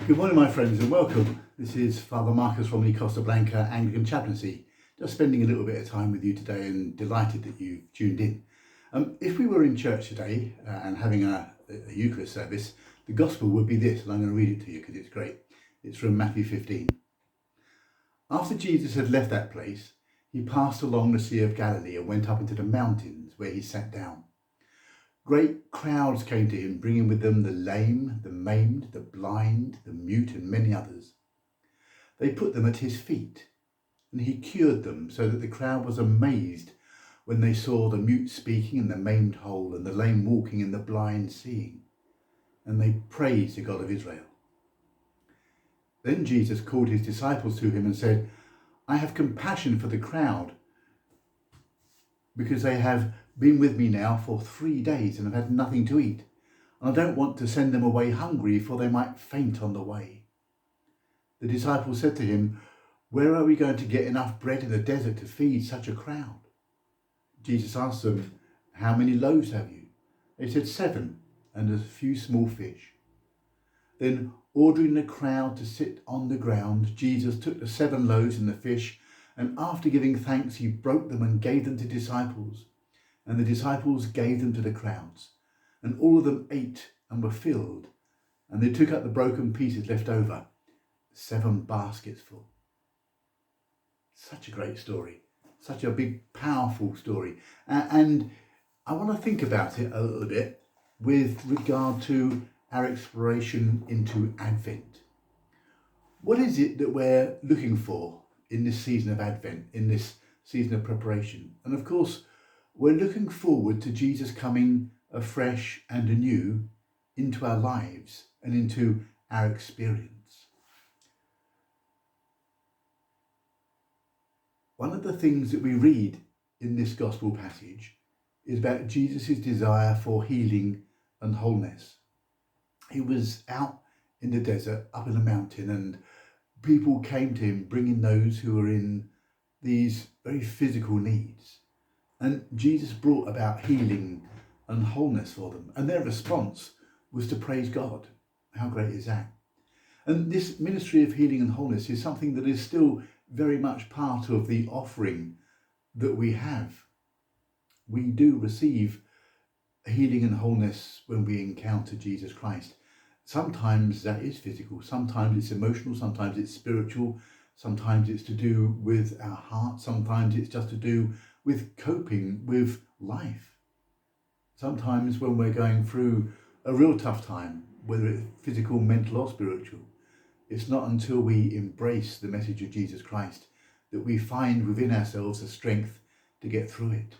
Good morning, my friends, and welcome. This is Father Marcus from the Costa Blanca Anglican Chaplaincy. Just spending a little bit of time with you today and delighted that you've tuned in. If we were in church today and having a Eucharist service, the Gospel would be this, and I'm going to read it to you because it's great. It's from Matthew 15. After Jesus had left that place, he passed along the Sea of Galilee and went up into the mountains where he sat down. Great crowds came to him, bringing with them the lame, the maimed, the blind, the mute, and many others. They put them at his feet, and he cured them, so that the crowd was amazed when they saw the mute speaking and the maimed whole, and the lame walking and the blind seeing. And they praised the God of Israel. Then Jesus called his disciples to him and said, I have compassion for the crowd, because they have been with me now for 3 days and have had nothing to eat. And I don't want to send them away hungry, for they might faint on the way. The disciples said to him, Where are we going to get enough bread in the desert to feed such a crowd? Jesus asked them, How many loaves have you? They said 7, and a few small fish. Then, ordering the crowd to sit on the ground, Jesus took the 7 loaves and the fish, and after giving thanks, he broke them and gave them to disciples. And the disciples gave them to the crowds. And all of them ate and were filled. And they took up the broken pieces left over, 7 baskets full. Such a great story. Such a big, powerful story. And I want to think about it a little bit with regard to our exploration into Advent. What is it that we're looking for in this season of Advent, in this season of preparation? And of course, we're looking forward to Jesus coming afresh and anew into our lives and into our experience. One of the things that we read in this gospel passage is about Jesus' desire for healing and wholeness. He was out in the desert, up in a mountain, and people came to him bringing those who were in these very physical needs. And Jesus brought about healing and wholeness for them. And their response was to praise God. How great is that? And this ministry of healing and wholeness is something that is still very much part of the offering that we have. We do receive healing and wholeness when we encounter Jesus Christ. Sometimes that is physical, sometimes it's emotional, sometimes it's spiritual, sometimes it's to do with our heart, sometimes it's just to do with coping with life. Sometimes when we're going through a real tough time, whether it's physical, mental or spiritual, it's not until we embrace the message of Jesus Christ that we find within ourselves the strength to get through it.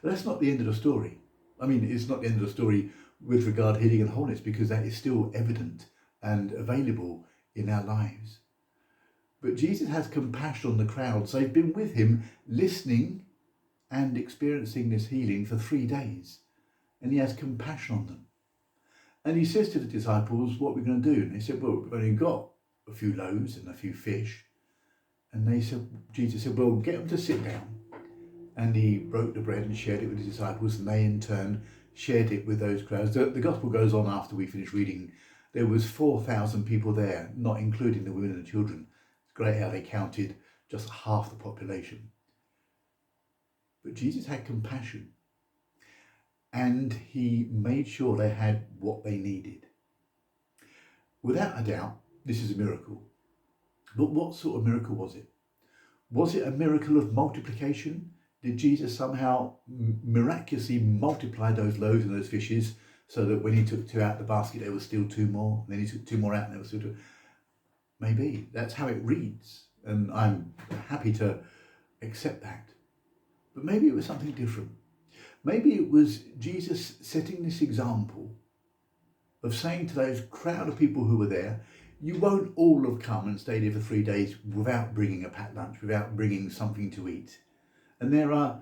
But that's not the end of the story. I mean, it's not the end of the story with regard to healing and wholeness, because that is still evident and available in our lives. But Jesus has compassion on the crowds. They've been with him, listening and experiencing this healing for 3 days. And he has compassion on them. And he says to the disciples, what are we going to do? And they said, well, we've only got a few loaves and a few fish. And Jesus said, well, get them to sit down. And he broke the bread and shared it with his disciples, and they in turn shared it with those crowds. The gospel goes on after we finish reading. There was 4,000 people there, not including the women and the children. It's great how they counted just half the population. But Jesus had compassion, and he made sure they had what they needed. Without a doubt, this is a miracle. But what sort of miracle was it? Was it a miracle of multiplication? Did Jesus somehow miraculously multiply those loaves and those fishes so that when he took 2 out of the basket, there was still 2 more? And then he took 2 more out and there was still 2. Maybe. That's how it reads. And I'm happy to accept that. But maybe it was something different. Maybe it was Jesus setting this example of saying to those crowd of people who were there, you won't all have come and stayed here for 3 days without bringing a packed lunch, without bringing something to eat. And there are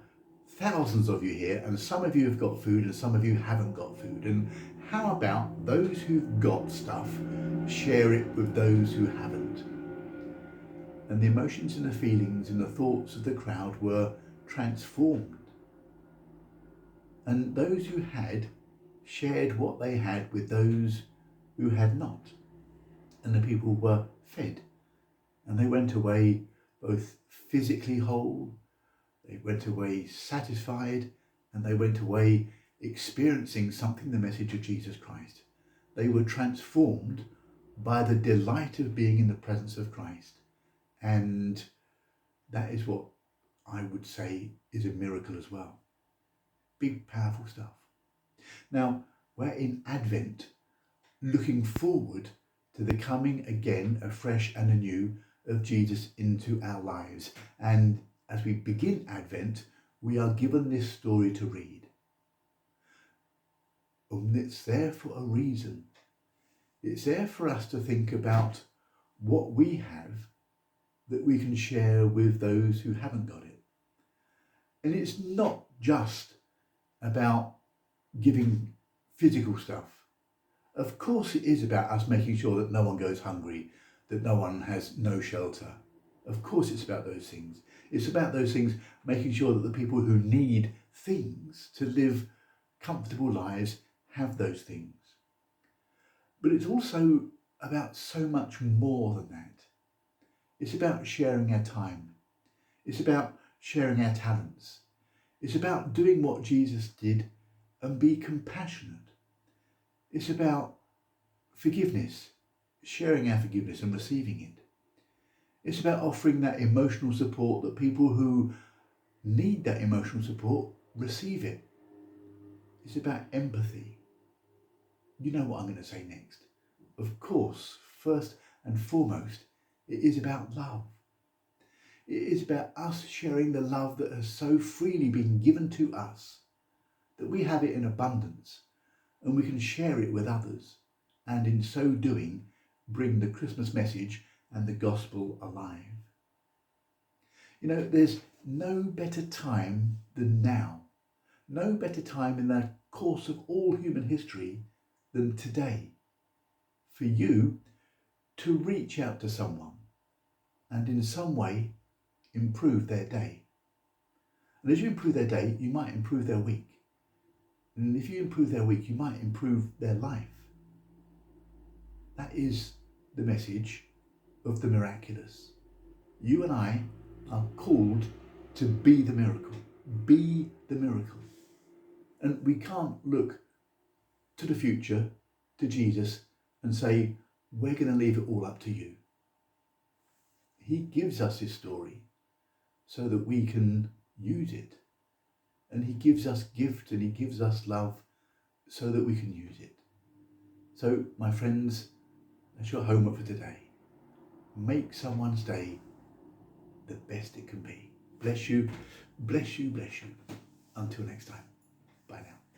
thousands of you here, and some of you have got food and some of you haven't got food. And how about those who've got stuff, share it with those who haven't? And the emotions and the feelings and the thoughts of the crowd were transformed. And those who had shared what they had with those who had not. and the people were fed, and they went away both physically whole, they went away satisfied, and they went away experiencing something, the message of Jesus Christ. They were transformed by the delight of being in the presence of Christ. And that is what I would say is a miracle as well. Big, powerful stuff. Now, we're in Advent, looking forward to the coming again, afresh and anew, of Jesus into our lives. And as we begin Advent, we are given this story to read. And it's there for a reason. It's there for us to think about what we have that we can share with those who haven't got it. And it's not just about giving physical stuff. Of course it is about us making sure that no one goes hungry, that no one has no shelter. Of course it's about those things. It's about those things, making sure that the people who need things to live comfortable lives have those things. But it's also about so much more than that. It's about sharing our time. It's about sharing our talents. It's about doing what Jesus did and be compassionate. It's about forgiveness, sharing our forgiveness and receiving it. It's about offering that emotional support that people who need that emotional support receive it. It's about empathy. You know what I'm going to say next. Of course, first and foremost, it is about love. It is about us sharing the love that has so freely been given to us, that we have it in abundance and we can share it with others, and in so doing bring the Christmas message and the gospel alive. You know, there's no better time than now, no better time in the course of all human history than today, for you to reach out to someone and in some way improve their day. And as you improve their day, you might improve their week. And if you improve their week, you might improve their life. That is the message of the miraculous. You and I are called to be the miracle. Be the miracle. And we can't look to the future, to Jesus, and say, we're going to leave it all up to you. He gives us his story so that we can use it. And he gives us gift and he gives us love so that we can use it. So, my friends, that's your homework for today. Make someone's day the best it can be. Bless you, bless you, bless you. Until next time. Bye now.